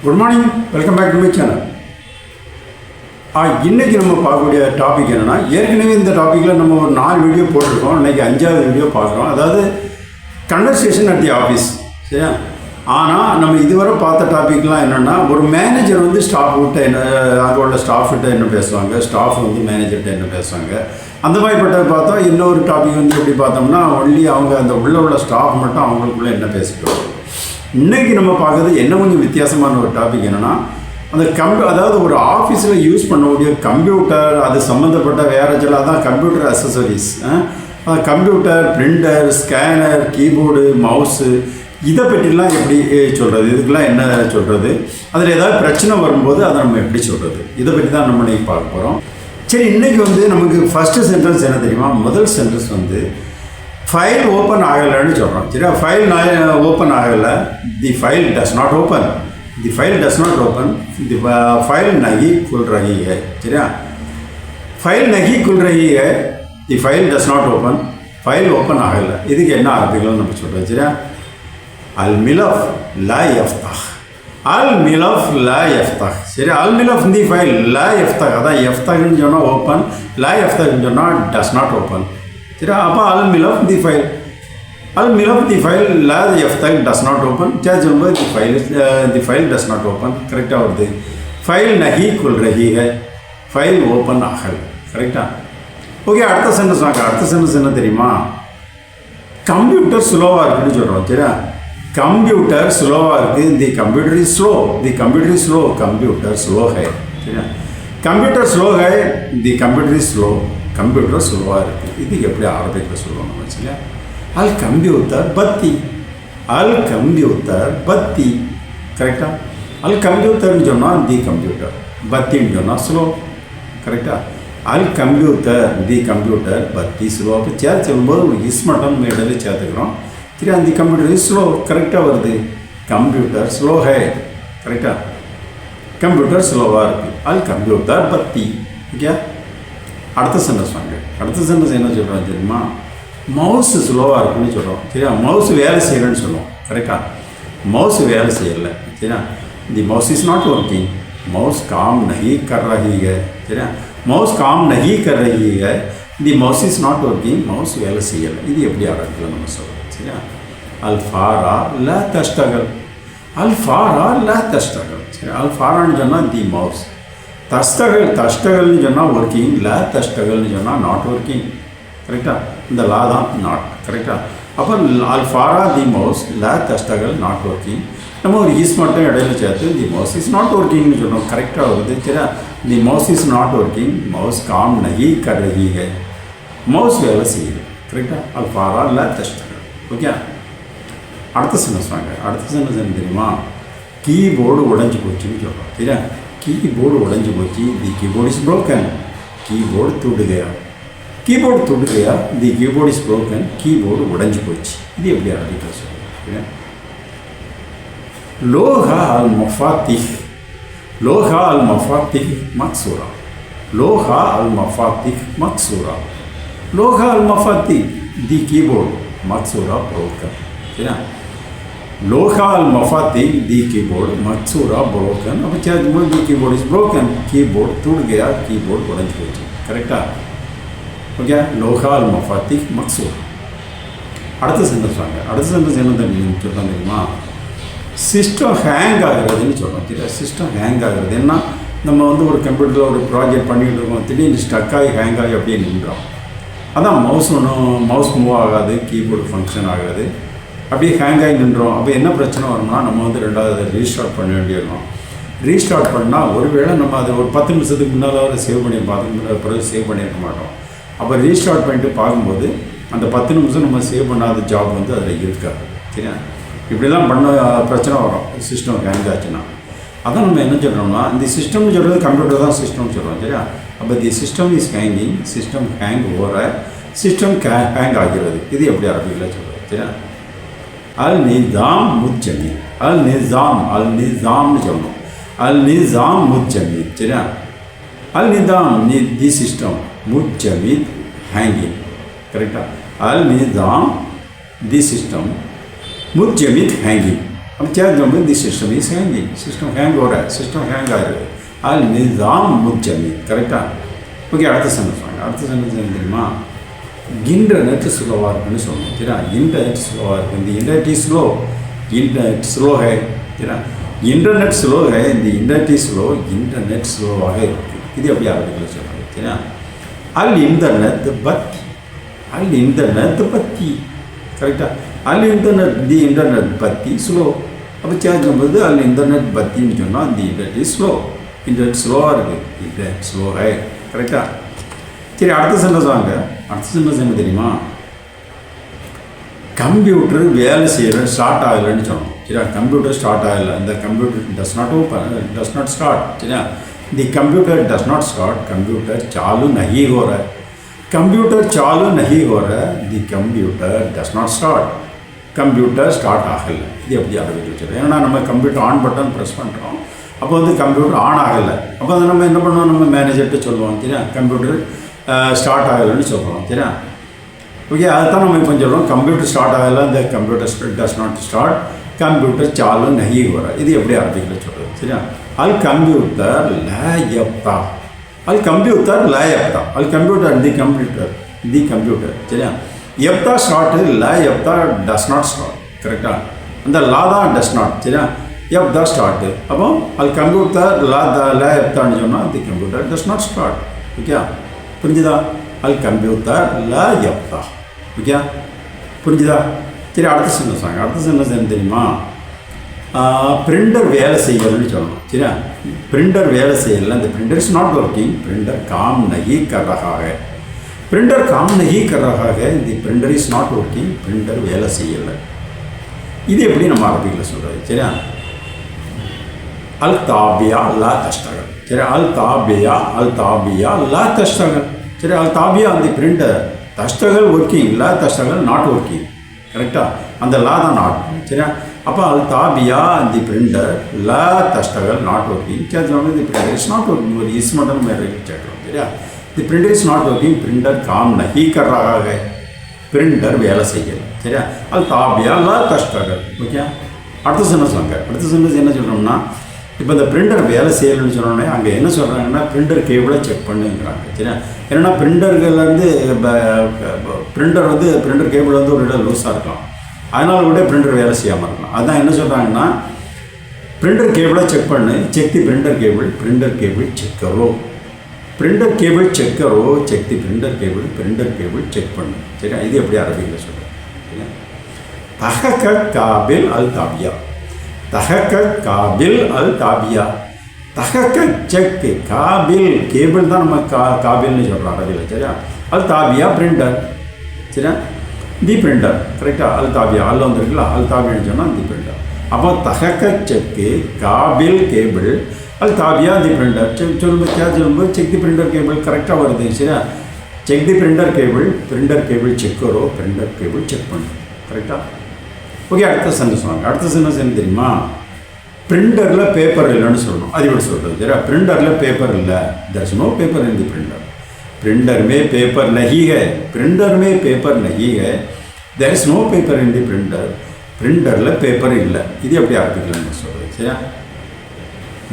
Good morning, welcome back to my channel. இன்றைக்கி நம்ம பார்க்கக்கூடிய டாபிக் என்னென்னா, ஏற்கனவே இந்த டாப்பிக்கில் நம்ம ஒரு 4 வீடியோ போட்டிருக்கோம். இன்றைக்கி 5வது வீடியோ பார்க்குறோம். அதாவது கன்வர்சேஷன் அட் தி ஆஃபீஸ். சரியா? ஆனால் நம்ம இதுவரை பார்த்த டாப்பிக்லாம் என்னென்னா, ஒரு மேனேஜர் வந்து ஸ்டாஃப் கிட்ட என்ன, அங்கே உள்ள ஸ்டாஃப்கிட்ட என்ன பேசுவாங்க, ஸ்டாஃப் வந்து மேனேஜர்கிட்ட என்ன பேசுவாங்க, அந்த மாதிரிப்பட்ட பார்த்தா. இன்னொரு டாபிக் வந்து எப்படி பார்த்தோம்னா, ஒன்லி அவங்க அந்த உள்ள ஸ்டாஃப் மட்டும் அவங்களுக்குள்ளே என்ன பேசிக்குவாங்க. இன்றைக்கி நம்ம பார்க்குறது என்ன கொஞ்சம் வித்தியாசமான ஒரு டாபிக் என்னென்னா, அந்த அதாவது ஒரு ஆஃபீஸில் யூஸ் பண்ணக்கூடிய கம்ப்யூட்டர், அது சம்மந்தப்பட்ட வேறு சில தான் computer accessories, computer, printer, scanner, keyboard, mouse, இதை பற்றிலாம் எப்படி சொல்கிறது, இதுக்கெல்லாம் என்ன சொல்கிறது, அதில் ஏதாவது பிரச்சனை வரும்போது அதை நம்ம எப்படி சொல்கிறது, இதை பற்றி தான் நம்ம இன்றைக்கி பார்க்க போகிறோம். சரி, இன்றைக்கி வந்து நமக்கு ஃபஸ்ட்டு சென்டென்ஸ் என்ன தெரியுமா? முதல் சென்டென்ஸ் வந்து ஃபைல் ஓப்பன் ஆகலைன்னு சொல்கிறோம். சரியா? ஃபைல் ஓப்பன் ஆகலை. தி file does not open. The file does not open. The file நகி खुल रही है. சரியா? ஃபைல் நகி खुल रही है. தி file does not open. File open ஆகலை. இதுக்கு என்ன ஆரம்பிக்கலாம்னு நம்ம சொல்கிறோம். சரியா? அல் மிலஃப் லா யஃப்தஹ். அல் மிலஃப் லா யஃப்தஹ். சரி, அல் மிலஃப் தி ஃபைல் லா யஃப்தஹ். அதான் யஃப்தஹ்னு சொன்னால் ஓப்பன், லா யஃப்தஹ்னு சொன்னால் டஸ் நாட் ஓப்பன். சரி, அப்போ அல் மிலஃப் தி ஃபைல், அல் மிலஃப் தி ஃபைல் லா யஃப்தஹ் டஸ் நாட் ஓப்பன். சொல்லும்போது the file does not open கரெக்டாக வருது. ஃபைல் நஹி खुल रही है. ஃபைல் ஓப்பன் ஆகல். கரெக்டாக? ஓகே, அடுத்த சென்டென்ஸ் வாங்க. அடுத்த சென்டென்ஸ் என்ன தெரியுமா? கம்ப்யூட்டர் ஸ்லோவாக இருக்குன்னு சொல்கிறோம். சரியா? கம்ப்யூட்டர் ஸ்லோவாக இருக்குது. தி computer is slow. The computer is slow. Computer slow है. சரியா? கம்ப்யூட்டர் ஸ்லோ है. தி கம்ப்யூட்டர் இஸ் ஸ்லோ. கம்ப்யூட்டர் ஸ்லோவாக இருக்குது. இது எப்படி ஆரம்பிக்க சொல்லுவோம் நம்ம? சரியா? அல் கம்ப்யூட்டர் பத்தி. அல் கம்ப்யூட்டர் பத்தி. கரெக்டாக? அல் கம்ப்யூட்டர்னு சொன்னால் தி கம்ப்யூட்டர், பத்தின்னு சொன்னால் ஸ்லோ. கரெக்டாக? அல் கம்ப்யூட்டர் தி கம்ப்யூட்டர் பத்தி ஸ்லோ. அப்போ சேர்த்து சொல்லும்போது ஒரு இஸ் மட்டும் இடையில சேர்த்துக்கிறோம். சரி, அந்த கம்ப்யூட்டர் இஸ் ஸ்லோ கரெக்டாக வருது. கம்ப்யூட்டர் ஸ்லோ है. கரெக்டாக? கம்ப்யூட்டர் ஸ்லோவாக இருக்குது. அல் கம்ப்யூட்டர் பத்தி. ஓகே, அடுத்த சென்டென்ஸ் வாங்க. அடுத்த சென்டென்ஸ் என்ன சொல்கிறோம் தெரியுமா? மவுஸ் ஸ்லோவாக இருக்குன்னு சொல்கிறோம். சரியா? மவுஸ் வேலை செய்யலைன்னு சொல்லுவோம். கரெக்டாக? மவுஸ் வேலை செய்யலை. சரியா? The mouse is not working. Mouse काम नहीं कर रही है. சரியா? மவுஸ் काम नहीं कर रही है. The mouse is not working. Mouse வேலை செய்யலை. இது எப்படி ஆரம்பிக்கலாம் நம்ம சொல்கிறோம்? சரியா? அல்ஃபாரா லா தஷ்டகல். அல்ஃபாரா லா தஷ்டகல். சரி, அல்ஃபாரான்னு சொன்னால் தி மவுஸ். தஷ்டகல்னு சொன்னால் ஒர்க்கிங், லா தஷ்டகல்னு சொன்னால் நாட் ஒர்க்கிங். கரெக்டாக? இந்த லா தான் நாட். கரெக்டாக? அப்போ அல்ஃபாரா தி மவுஸ் லா தஷ்டகல் நாட் ஒர்க்கிங். நம்ம ஒரு ஈஸ் மட்டும் இடையில சேர்த்து தி மவுஸ் இஸ் நாட் ஒர்க்கிங்னு சொன்னோம். கரெக்டாக வருது. சரியா? The mouse is not working. Mouse काम नहीं कर रही है. மவுஸ் வேலை செய்யுது. கரெக்டாக? அல்ஃபாரா லா தஷ்டகல். ஓகே, அடுத்த சென்டென்ஸ் வாங்க. அடுத்த சென்டென்ஸ் என்ன தெரியுமா? கீபோர்டு உடைஞ்சு போச்சுன்னு சொல்கிறோம். சரியா? कीबोर्ड उड़ंज போச்சு. தி कीबोर्ड इज ब्रोकन. कीबोर्ड टूट गया. कीबोर्ड टूट गया. தி कीबोर्ड इज ब्रोकन. कीबोर्ड உடைஞ்சு போச்சு. இது எப்படி ஆரம்பிக்க சொல்லுங்க? லோஹா அல் மஃபாத்திஹ். லோஹா அல் மஃபாத்திஹ் மக்சூரா. லோஹா அல் மஃபாத்திஹ் மக்சூரா. லோஹா அல் மஃபாத்திஹ் தி कीबोर्ड மக்சூரா ब्रोकन. சரியா? लोहा अल मफाती दी कीबोर्ड मक्सूरा ब्रोकन. अब चाहे दी कीबोर्ड इज ब्रोकन. कीबोर्ड टूट गया. कीबोर्ड उड़ंज போச்சு. கரெக்டா? ஓகே, லோஹா அல் மஃபாத்தி மக்சூர். அடுத்த சென்டென்ஸ் வாங்க. அடுத்த சென்டென்ஸ் என்ன தெரியுமா? சிஸ்டம் ஹேங் ஆகுறதுன்னு சொல்கிறோம். சரியா? சிஸ்டம் ஹேங் ஆகுறது என்ன? நம்ம வந்து ஒரு கம்ப்யூட்டரில் ஒரு ப்ராஜெக்ட் பண்ணிகிட்டு இருக்கோம், திடீர்னு ஸ்டக் ஆகி ஹேங் ஆகி அப்படியே நின்றோம். அதான் மவுஸ் மூவ் ஆகாது, கீபோர்டு ஃபங்க்ஷன் ஆகாது, அப்படியே ஹேங் ஆகி நின்றோம். அப்போ என்ன பிரச்சனை வரும்னா, நம்ம வந்து ரெண்டாவது ரீஸ்டார்ட் பண்ண வேண்டியிருக்கோம். ரீஸ்டார்ட் பண்ணால் ஒருவேளை நம்ம அதை ஒரு 10 நிமிஷத்துக்கு முன்னால் சேவ் பண்ணி பிறகு சேவ் பண்ணியிருக்க மாட்டோம். அப்போ ரீஸ்டார்ட் பண்ணிட்டு பார்க்கும்போது அந்த 10 நிமிஷம் நம்ம சேவ் பண்ணாத ஜாப் வந்து அதில் இருக்காது. சரியா? இப்படிலாம் பண்ண பிரச்சனை வரும் சிஸ்டம் ஹேங் ஆச்சுன்னா. அதான் நம்ம என்ன சொல்கிறோம்னா, இந்த சிஸ்டம்னு சொல்கிறது கம்ப்யூட்டர் தான் சிஸ்டம்னு சொல்கிறோம். சரியா? அப்போ the system is hanging. System hang ஓவர. சிஸ்டம் ஹேங் ஆகிறது. இது எப்படி ஆரம்பிக்கலாம் சொல்கிறோம்? சரியா? அல் நிசாம் முஜ்ஜமீத். அல் நிசாம்னு சொல்லணும். அல் நிசாம் முஜ்ஜமீத். சரியா? அல் நிதாம் தி சிஸ்டம், முஜ்ஜமீத் ஹேங்கிங். கரெக்டாக? அல் நிசாம் தி சிஸ்டம், முஜ்ஜமீத் ஹேங்கிங். अब चेंज होंगे the system is hanging system hang हो रहा है सिस्टम हैंग आ रहा है अल निज़ाम मुजमी करेक्टா ஓகே அடுத்த சென்டென்ஸ் தெரியுமா इंटरनेट स्लोवा இருக்குன்னு சொல்றோம் சரியா इंटरनेट स्लोवा இருக்கு இந்த इंटरनेट स्लो है சரியா इंटरनेट स्लो है இந்த इंटरनेट स्लोவாக இருக்கு இது எப்படி ஆரம்பிக்கல சொல்றாங்க சரியா அல் इंटरनेट பத்தி கரெக்ட்டா அல் इंटरनेट பத்தி ஸ்லோ அப்போ சேஞ்ச் பண்ணும்போது அல் इंटरनेट பத்தின்னு சொன்னால் தி इंटरनेट ஸ்லோவாக இருக்குது इंटरनेट ஸ்லோ है கரெக்டா சரி அடுத்த சென்டென்ஸ் வாங்க அடுத்த சென்டென்ஸ் என்ன தெரியுமா கம்ப்யூட்டர் வேலை செய்கிற ஸ்டார்ட் ஆகலைன்னு சொன்னோம் சரியா கம்ப்யூட்டர் ஸ்டார்ட் ஆகலை இந்த கம்ப்யூட்டர் டஸ் நாட் ஸ்டார்ட் சரியா தி கம்ப்யூटर डस नॉट स्टार्ट कंप्यूटर चालू नहीं हो रहा है कंप्यूटर चालू नहीं हो रहा है the computer does not start computer start ஆகலை இது எப்படி ஆரம்பிக்க வச்சுருக்கோம் ஏன்னா நம்ம கம்ப்யூட்டர் ஆன் பட்டன் ப்ரெஸ் பண்ணுறோம் அப்போ வந்து கம்ப்யூட்டர் ஆன் ஆகலை அப்போ வந்து நம்ம என்ன பண்ணுவோம் நம்ம மேனேஜர்கிட்ட சொல்லுவோம் சரியா கம்ப்யூட்டர் ஸ்டார்ட் ஆகலைன்னு சொல்கிறோம் சரியா ஓகே அதுதான் நம்ம இப்போ சொல்கிறோம் கம்ப்யூட்டர் ஸ்டார்ட் ஆகலை இந்த computer does not start computer चालू नहीं हो रहा இது எப்படி ஆரம்பிக்கல சொல்கிறது சரியா அல் கம்ப்யூட்டர் லாயப்தா அல் கம்ப்யூட்டர் தி கம்ப்யூட்டர் சரியா எப்தா ஸ்டார்ட் லாயப்தா டஸ் நாட் ஸ்டார்ட் கரெக்டாக அந்த லா தான் டஸ் நாட் சரியா எப்தா ஸ்டார்ட் அப்போ அல் கம்ப்யூட்டர் லாயப்தான்னு சொன்னால் தி computer does not start okay புரிஞ்சுதா அல் கம்ப்யூட்டர் லாயப்தா ஓகே புரிஞ்சுதா சரி அடுத்த சென்டென்ஸ் என்ன தெரியுமா பிரிண்டர் வேலை செய்யலைன்னு சொல்லணும் சரியா பிரிண்டர் வேலை செய்யலை இந்த printer is not working printer काम नहीं कर रहा है இந்த printer is not working printer வேலை செய்யலை இது எப்படி நம்ம அரபியில் சொல்கிறது சரியா அல் தாபியா லா தஷ்டகல் சரி அல் தாபியா லா தஷ்டகல் சரி அல் தாபியா அந்த பிரிண்டர் தஷ்டகல் ஒர்க்கிங் லா தஷ்டகல் நாட் ஒர்க்கிங் கரெக்டாக அந்த லா தான் நாட் சரியா அப்போ அல் தாபியா தி பிரிண்டர் லா தஷ்டகல் நாட் ஒர்க்கிங் கேட்கலாம் the printer is not working ஒரு இஸ் மட்டும் மேலே கேட்குறோம் சரியா the printer is not working printer काम नहीं कर रहा है பிரிண்டர் வேலை செய்யலை சரியா அல் தாபியா லா தஷ்டகல் ஓகே அடுத்த சென்டென்ஸ் என்ன சொல்கிறோம்னா இப்போ இந்த பிரிண்டர் வேலை செய்யலைன்னு சொன்னோடனே அங்கே என்ன சொல்கிறாங்கன்னா பிரிண்டர் கேபிளை செக் பண்ணுங்கிறாங்க சரியா ஏன்னா பிரிண்டர்கள்லேருந்து பிரிண்டர் கேபிள் வந்து ஒரு இடம் லூஸாக இருக்கலாம் அதனால் கூட பிரிண்டர் வேலை செய்யாமல் இருக்கலாம் அதுதான் என்ன சொல்கிறாங்கன்னா பிரிண்டர் கேபிளை செக் பண்ணு check the printer cable check கரோ பிரிண்டர் கேபிள் செக் கரோ check the printer cable check பண்ணு சரியா இது எப்படி அரபியில் சொல்கிறேன் சரியா தஹக்க காபில் அல் தாபியா தஹக்க செக் காபில் கேபிள் தான் நம்ம காபில்னு சொல்கிறோம் அரபியில் சரியா அல் தாபியா பிரிண்டர் சரியா தி பிரிண்டர் கரெக்டாக அல் தாபியா அல்ல வந்துருக்குல்ல அல் தாபியான்னு சொன்னால் தி பிரிண்டர் அப்போ தஹக்க செக்கு காபில் கேபிள் அல் தாபியா தி பிரிண்டர் சொல்லும்போது செக் தி பிரிண்டர் கேபிள் கரெக்டாக வருது சரியா check the printer cable check கரோ பிரிண்டர் கேபிள் செக் பண்ணு கரெக்டாக ஓகே அடுத்த சென்டென்ஸ் என்ன தெரியுமா பிரிண்டரில் பேப்பர் இல்லைன்னு சொல்லணும் அது எப்படி சொல்கிறது சரியா பிரிண்டரில் பேப்பர் இல்லை there is no paper in the printer में पेपर नहीं है there is no paper in the பிரிண்டரில் பேப்பர் இல்லை இது எப்படி ஆரம்பிக்கலாம்னு சொல்கிறது சரியா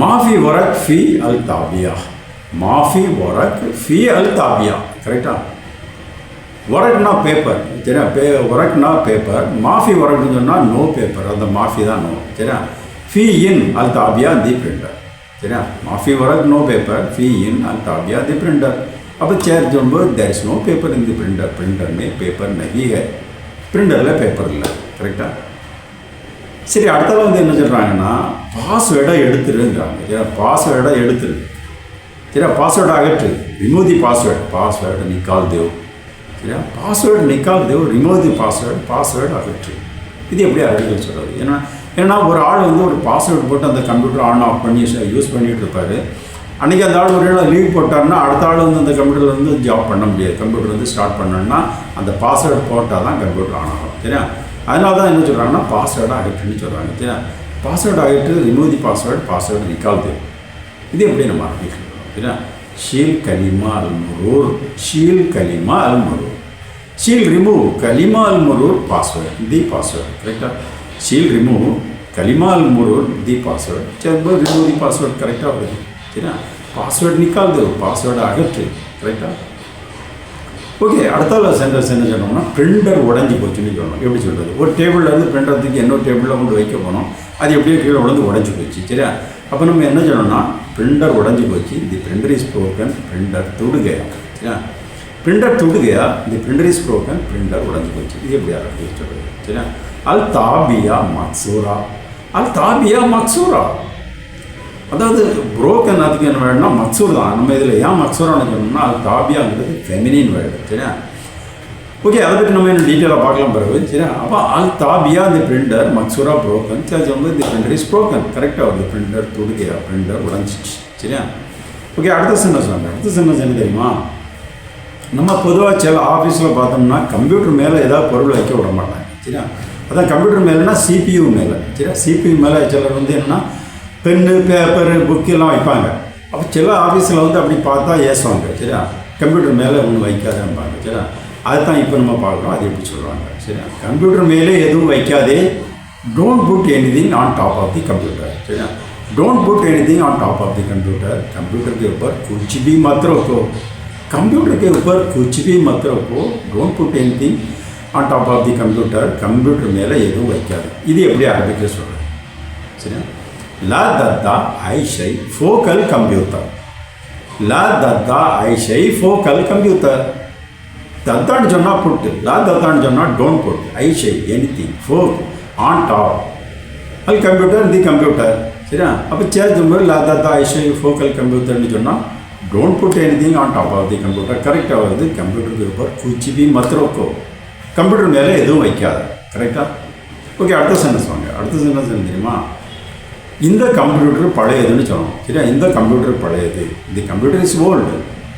மாஃபி வரக் ஃபி அல் தாபியா கரெக்டாக வரக்னா பேப்பர் சரியா வரக்னா பேப்பர் மாஃபி வரக்னு சொன்னால் நோ பேப்பர் அந்த மாஃபி தான் நோ சரியா ஃபி இன் அல் தாபியா தி பிரிண்டர் சரியா மாஃபி வரக் நோ பேப்பர் ஃபி இன் அல் தாபியா தி பிரிண்டர் அப்போ சேர் சொல்லும்போது there is no paper in the printer में पेपर नहीं है பிரிண்டரில் பேப்பர் இல்லை கரெக்டாக சரி அடுத்தது வந்து என்ன சொல்கிறாங்கன்னா பாஸ்வேர்டை எடுத்துருங்கிறாங்க சரியா பாஸ்வேர்டை எடுத்துரு சரியா பாஸ்வேர்டை அகற்று ரிமூவ் தி பாஸ்வேர்டு நிக்கால் தேவ் சரியா பாஸ்வேர்டு நிக்கால் தேவ் ரிமூவ் தி பாஸ்வேர்டு அகற்று இது எப்படி அரபியில் சொல்கிறது ஏன்னா ஒரு ஆள் வந்து ஒரு பாஸ்வேர்டு போட்டு அந்த கம்ப்யூட்டர் ஆன் ஆஃப் பண்ணி யூஸ் பண்ணிகிட்டு இருப்பார் அன்றைக்கி அந்த ஆள் ஒரு நாள் லீவ் போட்டார்னா அடுத்த ஆள் வந்து அந்த கம்ப்யூட்டரில் வந்து ஜாப் பண்ண முடியாது கம்ப்யூட்டர் வந்து ஸ்டார்ட் பண்ணணும்னா அந்த பாஸ்வேர்டு போட்டால் தான் கம்ப்யூட்டர் ஆன் ஆகும் சரியா அதனால தான் என்ன சொல்கிறாங்கன்னா பாஸ்வேர்டை அகற்றுன்னு சொல்கிறாங்க சரியா பாஸ்வேர்டு அகற்று ரிமூவ் தி பாஸ்வேர்டு நிக்கால் தேவ் இது எப்படி நம்ம அரபிக்கலாம் சரியா ஷீல் கலிமா அல் மரூர் ஷீல் ரிமூவ் கலிமா அல் மரூர் பாஸ்வேர்டு தி பாஸ்வேர்டு கரெக்டாக ஷீல் ரிமூவ் कलिमाल मुरुर दी पासवर्ड चलो रिमूव दी पासवर्ड करेक्टा வருது சரியா பாஸ்வேர்ட் निकाल दो பாஸ்வேர்ட் அகற்று கரெக்டா ஓகே அடுத்தால சென்டென்ஸ் என்ன சொன்னோம்னா பிரிண்டர் உடைஞ்சு போச்சுன்னு சொல்லணும் எப்படி சொல்கிறது ஒரு டேபிளில் இருந்து பிரிண்டர் தூக்கி இன்னொரு டேபிளில் கொண்டு வைக்க போனோம் அது எப்படியோ கீழே உடைஞ்சு போச்சு சரியா அப்போ நம்ம என்ன சொல்லணும்னா பிரிண்டர் உடைஞ்சு போச்சு the printer is broken printer துடுகையா சரியா பிரிண்டர் துடுகையா the printer is broken printer உடைஞ்சு போச்சு இது எப்படி ஆரம்பிச்சு சொல்கிறது சரியா அல் தாபியா மக்சூரா அல் தாபியா மக்சூரா அதாவது புரோக்கன் அதுக்கு என்ன வேணும்னா மக்சூர் தான் நம்ம இதில் ஏன் மக்சூரானு சொன்னோம்னா அது தாபியாங்கிறது ஃபெமினின் வேர்டு சரியா ஓகே அதை பற்றி நம்ம இன்னும் டீட்டெயிலாக பார்க்கலாம் பிறகு சரியா அப்போ அல் தாபியா தி பிரிண்டர் மக்சூரா புரோக்கன் சரி வந்து தி பிரிண்டர் இஸ் புரோக்கன் கரெக்டாக வருது பிரிண்டர் துடுக்கையா பிரிண்டர் உடஞ்சிச்சு சரியா ஓகே அடுத்த சென்டென்ஸ் என்ன தெரியுமா நம்ம பொதுவாக சில ஆஃபீஸில் பார்த்தோம்னா கம்ப்யூட்டர் மேலே ஏதாவது பொருள் வைக்க விட மாட்டாங்க சரியா அதான் கம்ப்யூட்டர் மேலேனா சிபியூ மேலே சரியா சிபியூ மேலே சிலர் வந்து என்னன்னா பென்னு பேப்பரு புக்கு எல்லாம் வைப்பாங்க அப்போ சில ஆஃபீஸில் வந்து அப்படி பார்த்தா ஏசுவாங்க சரியா கம்ப்யூட்டர் மேலே ஒன்றும் வைக்காதேன்பாங்க சரியா அதுதான் இப்போ நம்ம பார்க்குறோம் அது எப்படி சொல்கிறாங்க சரியா கம்ப்யூட்டர் மேலே எதுவும் வைக்காதே don't put anything on top of the computer சரியா don't put anything on top of the computer के ऊपर कुछ भी मत रखो कंप्यूटर के ऊपर कुछ भी मत रखो don't put anything on top of the computer மேலே எதுவும் வைக்காது இது எப்படி அரபிக்கில் சொல்கிறேன் சரியா லா தத்தா ஐஷை ஃபோக்கல் கம்ப்யூட்டர் லா தத்தா ஐஷை ஃபோக்கல் கம்ப்யூட்டர் தத்தான்னு சொன்னால் புட்டு லா தத்தான்னு சொன்னால் டோன்ட் புட் ஐஷை எனிதிங் ஃபோக் ஆன் டாப் அல் கம்ப்யூட்டர் தி கம்ப்யூட்டர் சரியா அப்போ சேர்க்கும்போது லா தத்தா ஐஷை ஃபோக்கல் கம்ப்யூட்டர்னு சொன்னால் don't put anything on top of the computer கரெக்டாக வருது கம்ப்யூட்டருக்கு ऊपर कुछ भी मत रखो கம்ப்யூட்டர் மேலே எதுவும் வைக்காத கரெக்டாக ஓகே அடுத்த சென்டென்ஸ் வாங்க அடுத்த சென்டென்ஸ் என்ன தெரியுமா இந்த கம்ப்யூட்டர் பழையதுன்னு சொல்லணும் சரியா இந்த கம்ப்யூட்டர் பழையது தி கம்ப்யூட்டர் இஸ் ஓல்டு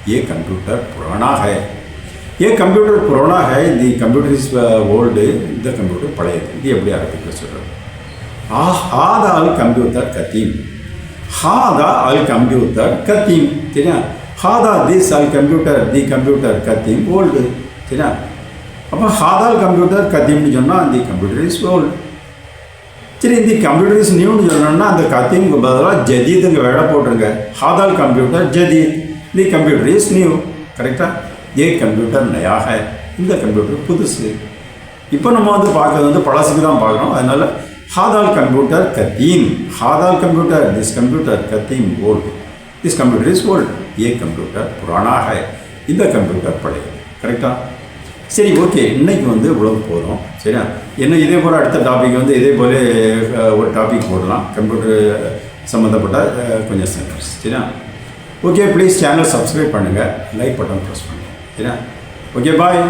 ये कंप्यूटर पुराना है ये कंप्यूटर पुराना है தி கம்ப்யூட்டர் இஸ் ஓல்டு இந்த கம்ப்யூட்டர் பழையது இது எப்படி அரபிக்கில் சொல்கிறது ஹாதா அல் கம்ப்யூட்டர் கதீம் ஹாதா அல் கம்ப்யூட்டர் கதீம் சரியா ஹாதா திஸ் அல் கம்ப்யூட்டர் தி கம்ப்யூட்டர் கதீம் ஓல்டு சரியா அப்போ ஹாதால் கம்ப்யூட்டர் கதீம்னு சொன்னால் தி கம்ப்யூட்டர் இஸ் ஓல்டு சரி தி கம்ப்யூட்டர் இஸ் நியூன்னு சொன்னோம்னா அந்த கதீமுக்கு பதிலாக ஜதீதுங்க வேலை போட்டுருங்க ஹாதால் computer Jadid the computer is new கரெக்டாக ஏ கம்ப்யூட்டர் நயா ஹை இந்த கம்ப்யூட்டர் புதுசு இப்போ நம்ம வந்து பார்க்குறது வந்து பழசுக்கு தான் பார்க்குறோம் அதனால் ஹாதால் கம்ப்யூட்டர் கதீம் ஹாதால் கம்ப்யூட்டர் திஸ் கம்ப்யூட்டர் கதீம் old this computer is old ஏ கம்ப்யூட்டர் புராணா ஹை இந்த கம்ப்யூட்டர் பழையது கரெக்டாக சரி ஓகே இன்றைக்கி வந்து இவ்வளவு போதும் சரியா என்ன இதே போல் அடுத்த டாபிக் வந்து இதே போல் ஒரு டாபிக் போடலாம் கம்ப்யூட்டர் சம்மந்தப்பட்ட கொஞ்சம் சென்டர்ஸ் சரியா ஓகே ப்ளீஸ் சேனல் சப்ஸ்கிரைப் பண்ணுங்கள் லைக் பட்டன் ப்ரெஸ் பண்ணுங்கள் சரியா ஓகே பாய்